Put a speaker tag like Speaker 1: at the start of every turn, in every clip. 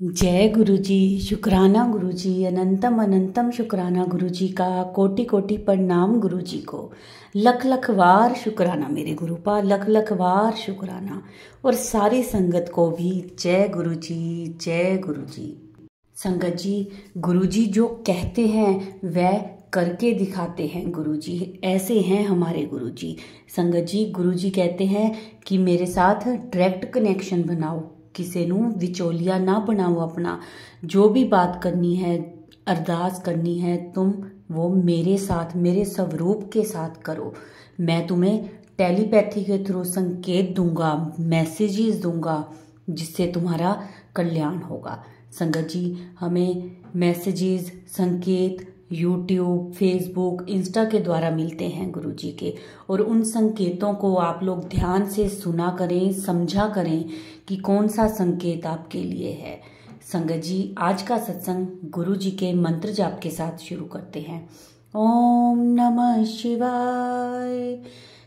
Speaker 1: जय गुरु जी। शुक्राना गुरु जी, अनंतम अनंतम शुक्राना गुरु जी का। कोटि कोटि प्रणाम गुरु जी को। लख लख वार शुक्राना मेरे गुरु पा, लख लख वार शुक्राना। और सारी संगत को भी जय गुरु जी, जय गुरु जी। संगत जी, गुरु जी जो कहते हैं वह करके दिखाते हैं गुरु जी। ऐसे हैं हमारे गुरु जी। संगत जी, गुरु जी कहते हैं कि मेरे साथ डायरेक्ट कनेक्शन बनाओ, किसी नू विचोलिया ना बनाओ अपना। जो भी बात करनी है, अरदास करनी है, तुम वो मेरे साथ, मेरे स्वरूप के साथ करो। मैं तुम्हें टेलीपैथी के थ्रू संकेत दूंगा, मैसेजेस दूंगा, जिससे तुम्हारा कल्याण होगा। संगत जी, हमें मैसेजेस, संकेत यूट्यूब, फेसबुक, इंस्टा के द्वारा मिलते हैं गुरु जी के। और उन संकेतों को आप लोग ध्यान से सुना करें, समझा करें कि कौन सा संकेत आपके लिए है। संगत जी, आज का सत्संग गुरु जी के मंत्र जाप के साथ शुरू करते हैं। ओम नमः शिवाय,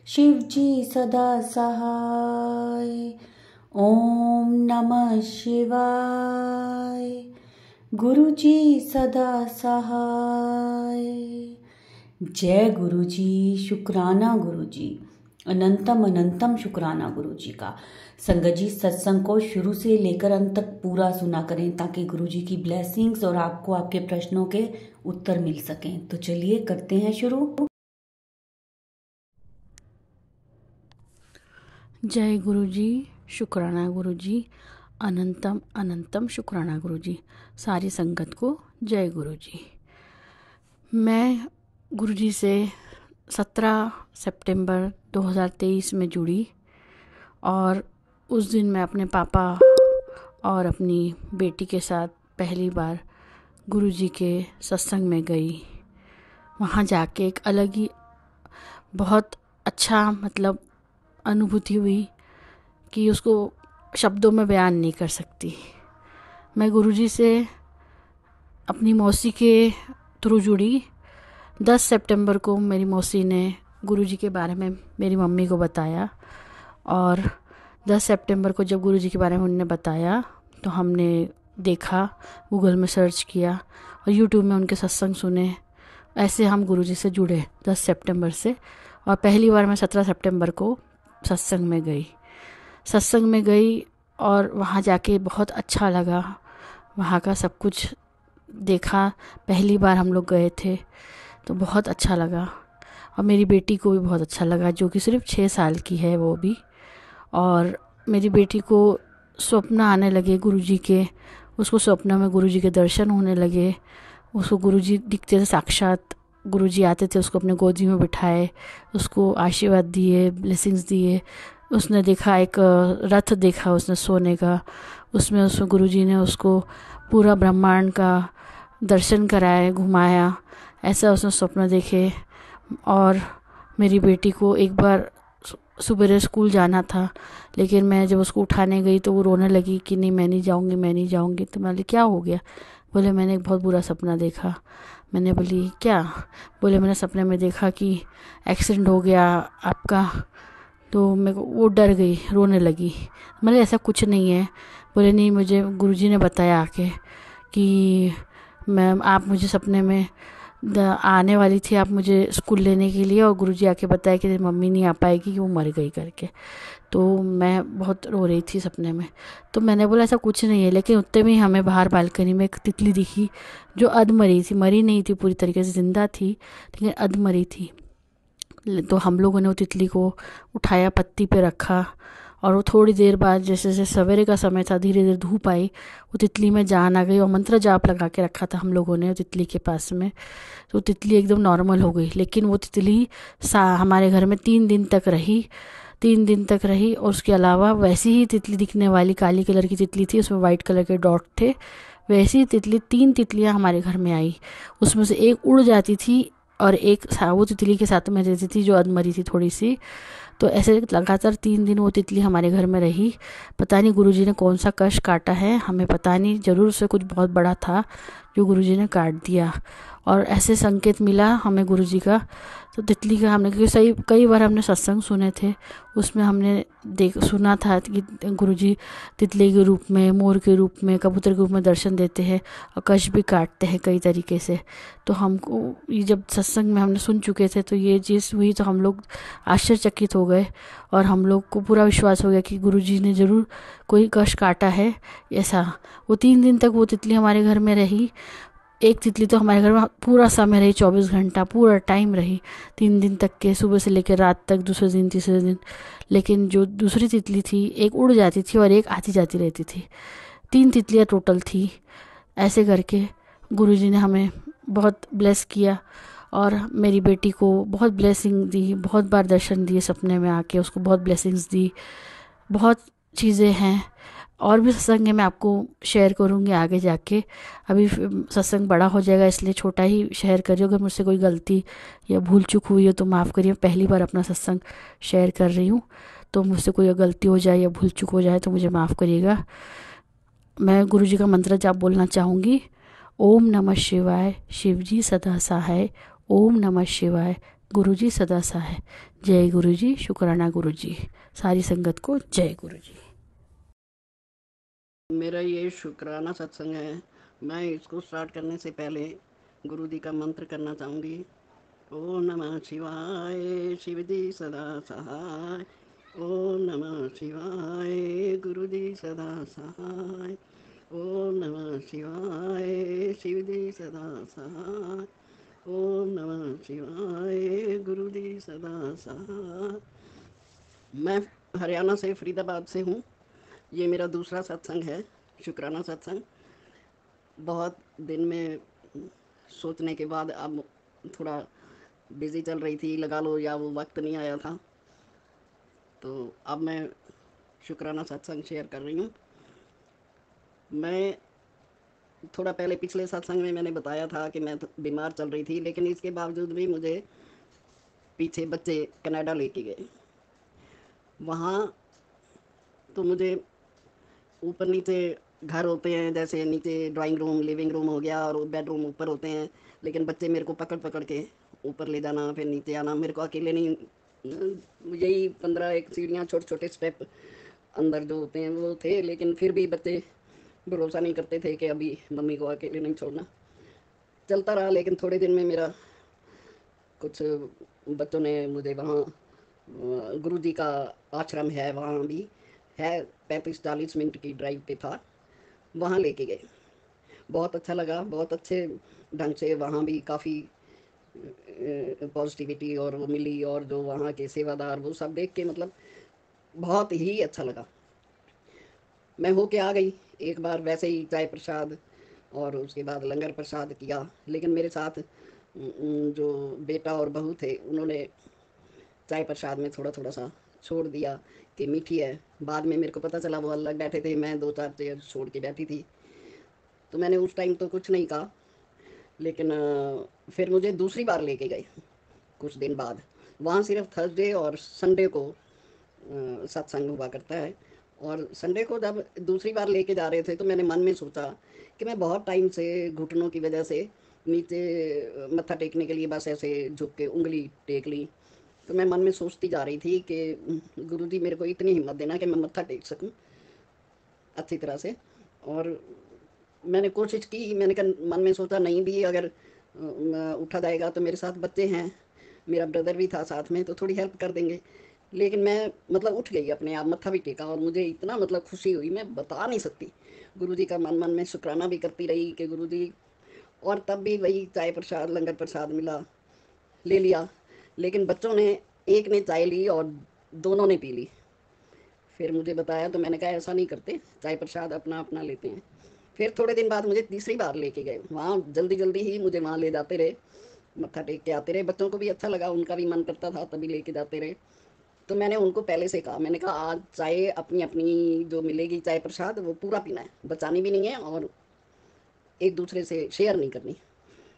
Speaker 1: शिव जी सदा सहाय। ओम नमः शिवाय, गुरु जी सदा सहाय। जय गुरु जी, शुक्राना गुरु जी, अनंतम अनंतम शुक्राना गुरु जी का। संगत जी, सत्संग को शुरू से लेकर अंत तक पूरा सुना करें ताकि गुरु जी की ब्लेसिंग्स और आपको आपके प्रश्नों के उत्तर मिल सकें। तो चलिए करते हैं शुरू।
Speaker 2: जय गुरु जी, शुक्राना गुरु जी, अनंतम अनंतम शुक्राना गुरु जी। सारी संगत को जय गुरु जी। मैं गुरु जी से 17 सितंबर 2023 में जुड़ी और उस दिन मैं अपने पापा और अपनी बेटी के साथ पहली बार गुरु जी के सत्संग में गई। वहाँ जाके एक अलग ही बहुत अच्छा अनुभूति हुई कि उसको शब्दों में बयान नहीं कर सकती। मैं गुरुजी से अपनी मौसी के थ्रू जुड़ी। 10 सितंबर को मेरी मौसी ने गुरुजी के बारे में मेरी मम्मी को बताया और 10 सितंबर को जब गुरुजी के बारे में उन्होंने बताया तो हमने देखा, गूगल में सर्च किया और यूट्यूब में उनके सत्संग सुने। ऐसे हम गुरुजी से जुड़े 10 सितंबर से। और पहली बार मैं 17 सितंबर को सत्संग में गई और वहाँ जाके बहुत अच्छा लगा। वहाँ का सब कुछ देखा, पहली बार हम लोग गए थे तो बहुत अच्छा लगा। और मेरी बेटी को भी बहुत अच्छा लगा, जो कि सिर्फ 6 साल की है वो भी। और मेरी बेटी को स्वप्न आने लगे गुरुजी के। उसको स्वप्न में गुरुजी के दर्शन होने लगे। उसको गुरुजी दिखते थे साक्षात। गुरुजी आते थे, उसको अपने गोदी में बिठाए, उसको आशीर्वाद दिए, ब्लेसिंग्स दिए। उसने देखा एक रथ देखा उसने सोने का, उसमें गुरुजी ने उसको पूरा ब्रह्मांड का दर्शन कराए, घुमाया। ऐसा उसने स्वप्न देखे। और मेरी बेटी को एक बार सुबह स्कूल जाना था, लेकिन मैं जब उसको उठाने गई तो वो रोने लगी कि नहीं मैं नहीं जाऊँगी, मैं नहीं जाऊँगी। तो मैं बोली क्या हो गया? बोले मैंने एक बहुत बुरा सपना देखा। मैंने बोली क्या? बोले मैंने सपने में देखा कि एक्सीडेंट हो गया आपका। तो मेरे को वो डर गई, रोने लगी। मैंने ऐसा कुछ नहीं है। बोले नहीं, मुझे गुरुजी ने बताया आके कि मैम आप मुझे सपने में आने वाली थी, आप मुझे स्कूल लेने के लिए, और गुरुजी आके बताया कि मम्मी नहीं आ पाएगी, कि वो मर गई करके। तो मैं बहुत रो रही थी सपने में। तो मैंने बोला ऐसा कुछ नहीं है। लेकिन उतने में हमें बाहर बालकनी में एक तितली दिखी जो अधमरी थी, मरी नहीं थी पूरी तरीके से, जिंदा थी लेकिन अधमरी थी। तो हम लोगों ने वो तितली को उठाया, पत्ती पे रखा और वो थोड़ी देर बाद, जैसे जैसे सवेरे का समय था, धीरे धीरे धूप आई, वो तितली में जान आ गई। और मंत्र जाप लगा के रखा था हम लोगों ने वो तितली के पास में। तो तितली एकदम नॉर्मल हो गई। लेकिन वो तितली हमारे घर में 3 दिन तक रही। 3 दिन तक रही। और उसके अलावा वैसी ही तितली दिखने वाली काली कलर की तितली थी, उसमें वाइट कलर के डॉट थे। वैसी तितली 3 तितलियां हमारे घर में आई। उसमें से एक उड़ जाती थी और एक वो तितली के साथ में रहती थी जो अधमरी थी थोड़ी सी। तो ऐसे लगातार 3 दिन वो तितली हमारे घर में रही। पता नहीं गुरुजी ने कौन सा कष्ट काटा है, हमें पता नहीं। ज़रूर से कुछ बहुत बड़ा था जो गुरुजी ने काट दिया। और ऐसे संकेत मिला हमें गुरुजी का। तो तितली का हमने, क्योंकि सही कई बार हमने सत्संग सुने थे, उसमें हमने सुना था कि गुरुजी तितली के रूप में, मोर के रूप में, कबूतर के रूप में दर्शन देते हैं और कष्ट भी काटते हैं कई तरीके से। तो हमको ये जब सत्संग में हमने सुन चुके थे तो ये चीज़ हुई तो हम लोग आश्चर्यचकित हो गए और हम लोग को पूरा विश्वास हो गया कि गुरुजी ने ज़रूर कोई कष्ट काटा है ऐसा। वो 3 दिन तक वो तितली हमारे घर में रही। एक तितली तो हमारे घर में पूरा समय रही, 24 घंटा पूरा टाइम रही, 3 दिन तक के, सुबह से लेकर रात तक, दूसरे दिन तीसरे दिन। लेकिन जो दूसरी तितली थी, एक उड़ जाती थी और एक आती जाती रहती थी। 3 तितलियाँ टोटल थी। ऐसे करके गुरुजी ने हमें बहुत ब्लेस किया और मेरी बेटी को बहुत ब्लेसिंग दी, बहुत बार दर्शन दिए सपने में आके, उसको बहुत ब्लेसिंग्स दी। बहुत चीज़ें हैं और भी सत्संग है, मैं आपको शेयर करूँगी आगे जाके। अभी सत्संग बड़ा हो जाएगा इसलिए छोटा ही शेयर करिए। अगर मुझसे कोई गलती या भूल चूक हुई हो तो माफ़ करिए। पहली बार अपना सत्संग शेयर कर रही हूँ, तो मुझसे कोई गलती हो जाए या भूल चूक हो जाए तो मुझे माफ़ करिएगा। मैं गुरुजी का मंत्र जाप बोलना चाहूँगी। ओम नमः शिवाय, शिवजी सदा सहाय। ओम नमः शिवाय, गुरुजी सदा सहाय। जय गुरुजी, शुक्राना गुरुजी। सारी संगत को जय गुरुजी।
Speaker 3: मेरा ये शुक्राना सत्संग है। मैं इसको स्टार्ट करने से पहले गुरु जी का मंत्र करना चाहूँगी। ओम नमः शिवाय, शिव जी सदा सहाय। ओम नमः शिवाय, गुरु जी सदा सहाय। ओम नमः शिवाय, शिव जी सदा सहाय। ओम नमः शिवाय, गुरु जी सदा सहाय। मैं हरियाणा से, फरीदाबाद से हूँ। ये मेरा दूसरा सत्संग है, शुक्राना सत्संग। बहुत दिन में सोचने के बाद अब थोड़ा बिज़ी चल रही थी, लगा लो, या वो वक्त नहीं आया था, तो अब मैं शुक्राना सत्संग शेयर कर रही हूँ। मैं थोड़ा पहले पिछले सत्संग में मैंने बताया था कि मैं बीमार चल रही थी, लेकिन इसके बावजूद भी मुझे पीछे बच्चे कनाडा लेके गए। वहाँ तो मुझे ऊपर नीचे घर होते हैं, जैसे नीचे ड्राइंग रूम, लिविंग रूम हो गया और बेडरूम ऊपर होते हैं, लेकिन बच्चे मेरे को पकड़ पकड़ के ऊपर ले जाना, फिर नीचे आना। मेरे को अकेले नहीं, यही 15 एक सीढ़ियाँ, छोटे छोटे स्टेप अंदर जो होते हैं वो थे, लेकिन फिर भी बच्चे भरोसा नहीं करते थे कि अभी मम्मी को अकेले नहीं छोड़ना। चलता रहा, लेकिन थोड़े दिन में मेरा कुछ बच्चों ने मुझे वहाँ, गुरु जी का आश्रम है वहाँ भी है, 35-40 मिनट की ड्राइव पे था, वहाँ लेके गए। बहुत अच्छा लगा, बहुत अच्छे ढंग से वहाँ भी काफ़ी पॉजिटिविटी और वो मिली, और जो वहाँ के सेवादार, वो सब देख के मतलब बहुत ही अच्छा लगा। मैं होके आ गई एक बार, वैसे ही चाय प्रसाद और उसके बाद लंगर प्रसाद किया, लेकिन मेरे साथ जो बेटा और बहू थे, उन्होंने चाय प्रसाद में थोड़ा थोड़ा सा छोड़ दिया कि मीठी है। बाद में मेरे को पता चला वो अलग बैठे थे, मैं 2-4 चेयर छोड़ के बैठी थी, तो मैंने उस टाइम तो कुछ नहीं कहा। लेकिन फिर मुझे दूसरी बार लेके गए कुछ दिन बाद। वहाँ सिर्फ थर्सडे और संडे को सत्संग हुआ करता है, और संडे को जब दूसरी बार लेके जा रहे थे तो मैंने मन में सोचा कि मैं बहुत टाइम से घुटनों की वजह से नीचे मत्था टेकने के लिए बस ऐसे झुक के उंगली टेक ली। तो मैं मन में सोचती जा रही थी कि गुरुजी मेरे को इतनी हिम्मत देना कि मैं मत्था टेक सकूं अच्छी तरह से। और मैंने कोशिश की, मैंने कहा, मन में सोचा नहीं भी अगर उठा जाएगा तो मेरे साथ बच्चे हैं, मेरा ब्रदर भी था साथ में, तो थोड़ी हेल्प कर देंगे। लेकिन मैं मतलब उठ गई अपने आप, मत्था भी टेका, और मुझे इतना मतलब खुशी हुई, मैं बता नहीं सकती। गुरुजी का मन मन में शुक्राना भी करती रही कि गुरुजी। और तब भी वही चाय प्रसाद, लंगर प्रसाद मिला, ले लिया, लेकिन बच्चों ने, एक ने चाय ली और दोनों ने पी ली। फिर मुझे बताया तो मैंने कहा ऐसा नहीं करते, चाय प्रसाद अपना अपना लेते हैं। फिर थोड़े दिन बाद मुझे तीसरी बार लेके गए वहाँ, जल्दी जल्दी ही मुझे वहाँ ले जाते रहे, मत्था टेक के आते रहे। बच्चों को भी अच्छा लगा, उनका भी मन करता था, तभी लेके जाते रहे। तो मैंने उनको पहले से कहा, मैंने कहा आज चाय अपनी अपनी जो मिलेगी चाय प्रसाद, वो पूरा पीना है, बचानी भी नहीं है और एक दूसरे से शेयर नहीं करनी।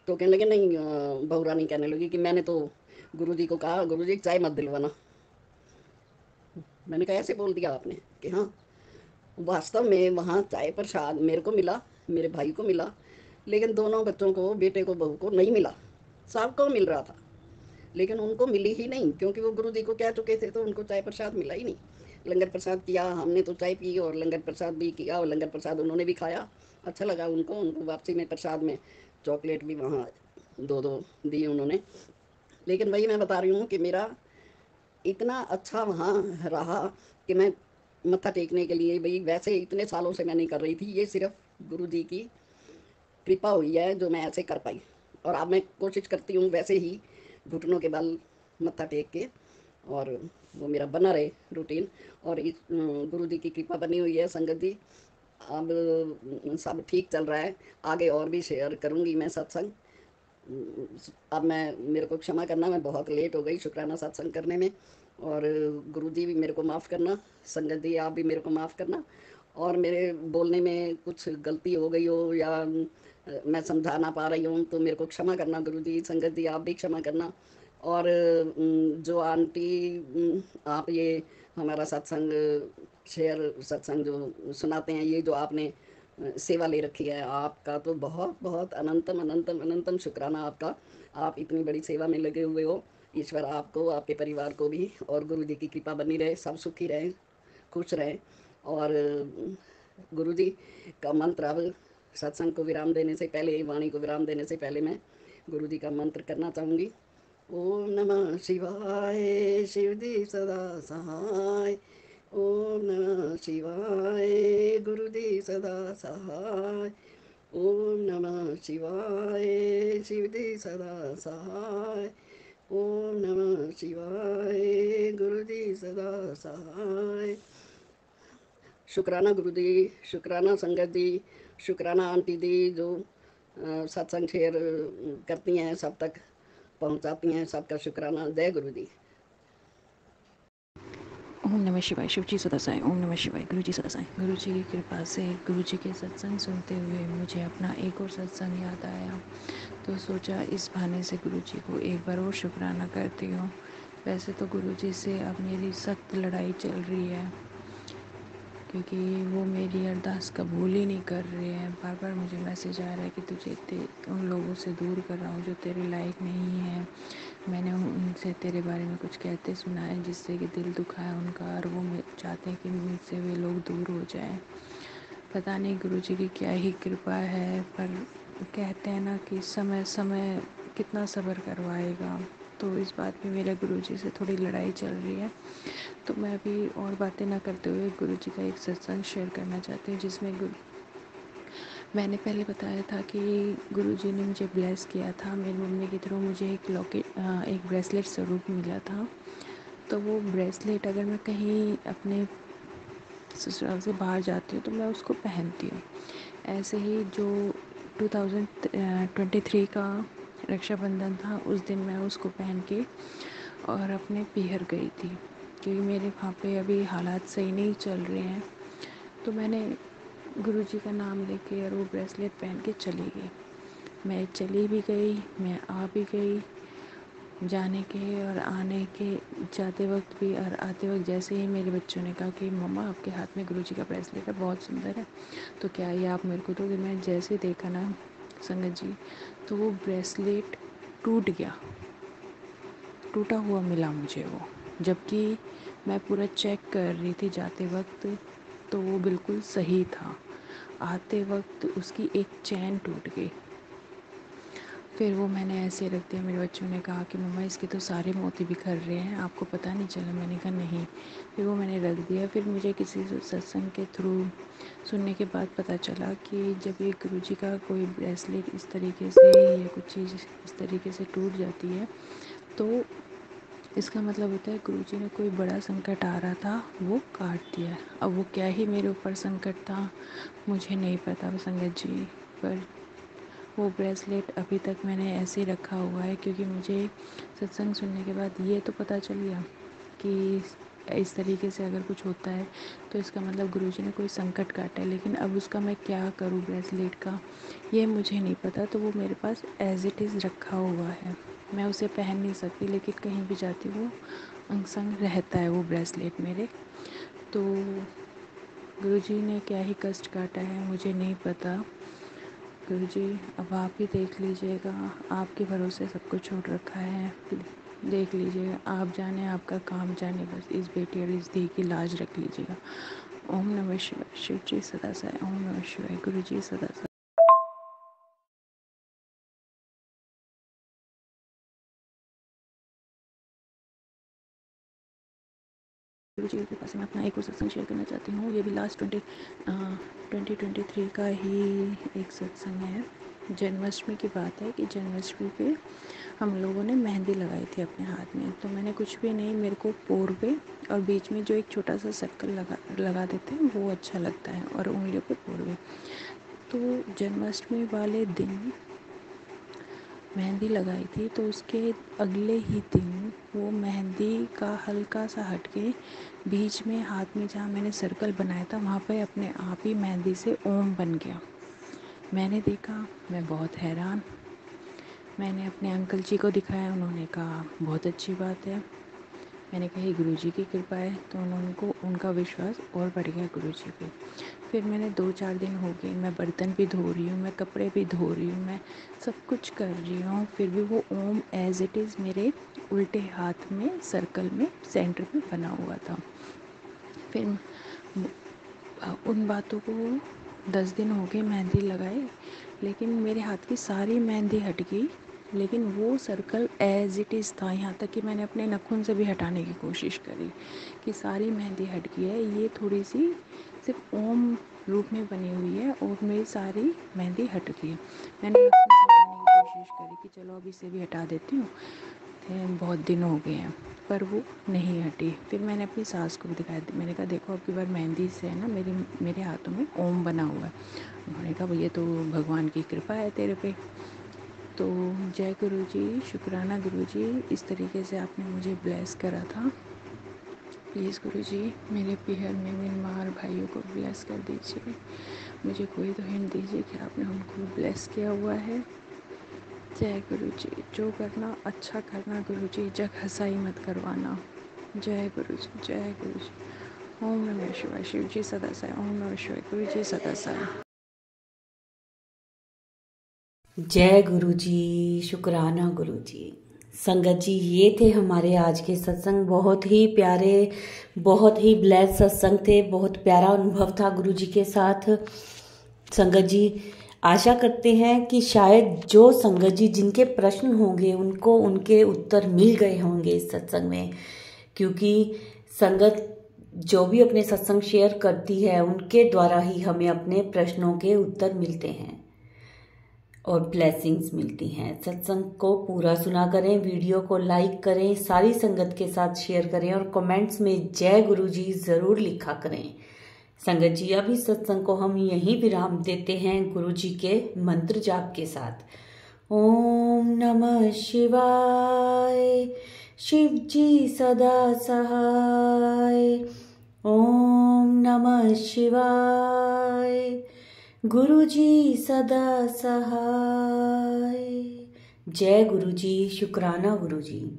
Speaker 3: तो कहने लगे नहीं, बहू रानी कहने लगी कि मैंने तो गुरुजी को कहा, गुरुजी चाय मत दिलवाना। मैंने कहा ऐसे बोल दिया आपने? कि हाँ। वास्तव में वहाँ चाय प्रसाद मेरे को मिला, मेरे भाई को मिला, लेकिन दोनों बच्चों को, बेटे को बहू को नहीं मिला। सबको मिल रहा था लेकिन उनको मिली ही नहीं, क्योंकि वो गुरु जी को कह चुके थे, तो उनको चाय प्रसाद मिला ही नहीं। लंगर प्रसाद किया हमने, तो चाय पी और लंगर प्रसाद भी किया, और लंगर प्रसाद उन्होंने भी खाया। अच्छा लगा उनको। उनको वापसी में प्रसाद में चॉकलेट भी वहाँ दो दो दी उन्होंने। लेकिन वही मैं बता रही हूँ कि मेरा इतना अच्छा वहाँ रहा कि मैं मत्था टेकने के लिए, भाई वैसे इतने सालों से मैं नहीं कर रही थी, ये सिर्फ गुरु जी की कृपा हुई है जो मैं ऐसे कर पाई। और अब मैं कोशिश करती हूँ वैसे ही घुटनों के बल मत्था टेक के, और वो मेरा बना रहे रूटीन। और इस गुरु जी की कृपा बनी हुई है संगत जी। अब सब ठीक चल रहा है। आगे और भी शेयर करूँगी मैं सत्संग। अब मैं, मेरे को क्षमा करना, मैं बहुत लेट हो गई शुक्राना सत्संग करने में। और गुरुजी भी मेरे को माफ़ करना, संगत जी आप भी मेरे को माफ़ करना। और मेरे बोलने में कुछ गलती हो गई हो या मैं समझा ना पा रही हूँ तो मेरे को क्षमा करना गुरुजी, संगत जी आप भी क्षमा करना। और जो आंटी आप ये हमारा सत्संग शेयर, सत्संग जो सुनाते हैं, ये जो आपने सेवा ले रखी है, आपका तो बहुत बहुत अनंतम अनंतम अनंतम शुक्राना आपका। आप इतनी बड़ी सेवा में लगे हुए हो। ईश्वर आपको, आपके परिवार को भी, और गुरु जी की कृपा बनी रहे, सब सुखी रहें, खुश रहें। और गुरु जी का मंत्र अब सत्संग को विराम देने से पहले, वाणी को विराम देने से पहले मैं गुरु जी का मंत्र करना चाहूँगी। ओम नमः शिवाय, शिव जी सदा सहाय। ओम नमः शिवाय, गुरुदेव सदा सहाय। ओम नमः शिवाय, शिवदेव सदा सहाय। ओम नमः शिवाय, गुरुदेव सदा सहाय। शुक्राना गुरुदेव, शुक्राना संगत जी, शुक्राना आंटी दी जो सत्संग शेयर करती हैं, सब तक पहुंचाती हैं। सबका शुक्राना। जय गुरु जी।
Speaker 4: ओम नमः शिवाय। शिव जी सदा साई। ओम नमः शिवाय। गुरु जी सदा साई। गुरु जी की कृपा से गुरु जी के सत्संग सुनते हुए मुझे अपना एक और सत्संग याद आया, तो सोचा इस बहाने से गुरु जी को एक बार और शुक्राना करती हूँ। वैसे तो गुरु जी से अब मेरी सख्त लड़ाई चल रही है, क्योंकि वो मेरी अरदास कबूल ही नहीं कर रहे हैं। बार बार मुझे मैसेज आ रहा है कि तुझे उन लोगों से दूर कर रहा हूँ जो तेरे लायक नहीं है। मैंने उनसे तेरे बारे में कुछ कहते सुना है जिससे कि दिल दुखा है उनका, और वो चाहते हैं कि मुझसे वे लोग दूर हो जाएं। पता नहीं गुरुजी की क्या ही कृपा है, पर कहते हैं ना कि समय समय कितना सब्र करवाएगा। तो इस बात में मेरे गुरुजी से थोड़ी लड़ाई चल रही है। तो मैं अभी और बातें ना करते हुए गुरुजी का एक सत्संग शेयर करना चाहती हूँ, जिसमें मैंने पहले बताया था कि गुरुजी ने मुझे ब्लेस किया था। मेरी मम्मी के थ्रू मुझे एक एक ब्रेसलेट स्वरूप मिला था। तो वो ब्रेसलेट अगर मैं कहीं अपने ससुराल से बाहर जाती हूँ तो मैं उसको पहनती हूँ। ऐसे ही जो 2023 का रक्षाबंधन था, उस दिन मैं उसको पहन के और अपने पीहर गई थी, क्योंकि मेरे वहाँ पे अभी हालात सही नहीं चल रहे हैं। तो मैंने गुरुजी का नाम लेके और वो ब्रेसलेट पहन के चली गई। मैं चली भी गई, मैं आ भी गई। जाने के और आने के, जाते वक्त भी और आते वक्त जैसे ही मेरे बच्चों ने कहा कि मम्मा आपके हाथ में गुरुजी का ब्रेसलेट है, बहुत सुंदर है, तो क्या ये आप मेरे को दोगे? मैं जैसे देखा ना संगत जी, तो वो ब्रेसलेट टूट गया, टूटा हुआ मिला मुझे वो। जबकि मैं पूरा चेक कर रही थी जाते वक्त, तो वो बिल्कुल सही था। आते वक्त उसकी एक चैन टूट गई। फिर वो मैंने ऐसे रख दिया। मेरे बच्चों ने कहा कि मम्मा इसके तो सारे मोती बिखर रहे हैं, आपको पता नहीं चला? मैंने कहा नहीं। फिर वो मैंने रख दिया। फिर मुझे किसी सत्संग के थ्रू सुनने के बाद पता चला कि जब ये गुरुजी का कोई ब्रेसलेट इस तरीके से या कुछ चीज़ इस तरीके से टूट जाती है, तो इसका मतलब होता है गुरुजी ने कोई बड़ा संकट आ रहा था वो काट दिया। अब वो क्या ही मेरे ऊपर संकट था मुझे नहीं पता संगत जी, पर वो ब्रेसलेट अभी तक मैंने ऐसे ही रखा हुआ है, क्योंकि मुझे सत्संग सुनने के बाद ये तो पता चल गया कि इस तरीके से अगर कुछ होता है तो इसका मतलब गुरुजी ने कोई संकट काटा है। लेकिन अब उसका मैं क्या करूँ ब्रेसलेट का, ये मुझे नहीं पता। तो वो मेरे पास एज इट इज़ रखा हुआ है, मैं उसे पहन नहीं सकती, लेकिन कहीं भी जाती हूँ अंग संग रहता है वो ब्रेसलेट मेरे। तो गुरुजी ने क्या ही कष्ट काटा है मुझे नहीं पता, गुरुजी अब आप ही देख लीजिएगा, आपके भरोसे सब कुछ छोड़ रखा है, देख लीजिएगा, आप जाने आपका काम जाने, बस इस बेटी और इस धी की लाज रख लीजिएगा। ओम नमः शिवाय। शिव जी सदा साई। ओम नमः शिवाय। गुरु जी सदा साई। गुरु जी के पास मैं अपना एक और सत्संग शेयर करना चाहती हूँ। ये भी लास्ट 2023 का ही एक सत्संग है। जन्माष्टमी की बात है कि जन्माष्टमी पे हम लोगों ने मेहंदी लगाई थी अपने हाथ में। तो मैंने कुछ भी नहीं, मेरे को पोर पे और बीच में जो एक छोटा सा सर्कल लगा देते हैं वो अच्छा लगता है, और उंगलियों पे पोर पे। तो जन्माष्टमी वाले दिन मेहंदी लगाई थी, तो उसके अगले ही दिन वो मेहंदी का हल्का सा हटके बीच में हाथ में जहाँ मैंने सर्कल बनाया था वहाँ पे अपने आप ही मेहंदी से ओम बन गया। मैंने देखा, मैं बहुत हैरान। मैंने अपने अंकल जी को दिखाया, उन्होंने कहा बहुत अच्छी बात है। मैंने कहा ये गुरु जी की कृपा है, तो उनका विश्वास और बढ़ गया गुरु जी पे। फिर मैंने 2-4 दिन हो गए, मैं बर्तन भी धो रही हूँ, मैं कपड़े भी धो रही हूँ, मैं सब कुछ कर रही हूँ, फिर भी वो ओम एज इट इज़ मेरे उल्टे हाथ में सर्कल में सेंटर में बना हुआ था। फिर उन बातों को 10 दिन हो गए मेहंदी लगाए, लेकिन मेरे हाथ की सारी मेहंदी हट गई, लेकिन वो सर्कल एज इट इज़ था। यहाँ तक कि मैंने अपने नाखून से भी हटाने की कोशिश करी कि सारी मेहंदी हट गई है, ये थोड़ी सी सिर्फ ओम रूप में बनी हुई है और मेरी सारी मेहंदी हट गई है। मैंने नाखून से हटाने की कोशिश करी कि चलो अब इसे भी हटा देती हूँ, बहुत दिन हो गए हैं, पर वो नहीं हटी। फिर मैंने अपनी सास को भी दिखाया, मैंने कहा देखो अब की बार मेहंदी से है ना मेरे हाथों में ओम बना हुआ है। उन्होंने कहा ये तो भगवान की कृपा है तेरे पे। तो जय गुरु जी, शुक्राना गुरु जी, इस तरीके से आपने मुझे ब्लेस करा था। प्लीज़ गुरु जी मेरे पीहर में म्यांमार भाइयों को ब्लेस कर दीजिए। मुझे कोई तो हिंट दीजिए कि आपने उनको ब्लेस किया हुआ है। जय गुरु जी, जो करना अच्छा करना गुरु जी, जग हंसाई मत करवाना। जय गुरु जी, जय गुरु जी। ओम नमः शिवाय। शिव जी सदा साई। ओम नमः शिवाय। गुरु जी सदा साई।
Speaker 1: जय गुरु जी, शुक्राना गुरु जी। संगत जी, ये थे हमारे आज के सत्संग। बहुत ही प्यारे, बहुत ही ब्लेस सत्संग थे। बहुत प्यारा अनुभव था गुरु जी के साथ। संगत जी, आशा करते हैं कि शायद जो संगत जी जिनके प्रश्न होंगे उनको उनके उत्तर मिल गए होंगे इस सत्संग में, क्योंकि संगत जो भी अपने सत्संग शेयर करती है उनके द्वारा ही हमें अपने प्रश्नों के उत्तर मिलते हैं और ब्लेसिंग्स मिलती हैं। सत्संग को पूरा सुना करें, वीडियो को लाइक करें, सारी संगत के साथ शेयर करें और कमेंट्स में जय गुरु जी जरूर लिखा करें। संगत जी, अभी सत्संग को हम यहीं विराम देते हैं गुरु जी के मंत्र जाप के साथ। ओम नमः शिवाय। शिव जी सदा सहाय। ओम नमः शिवाय। गुरु जी सदा सहाय। जय गुरु जी, शुक्राना गुरु जी।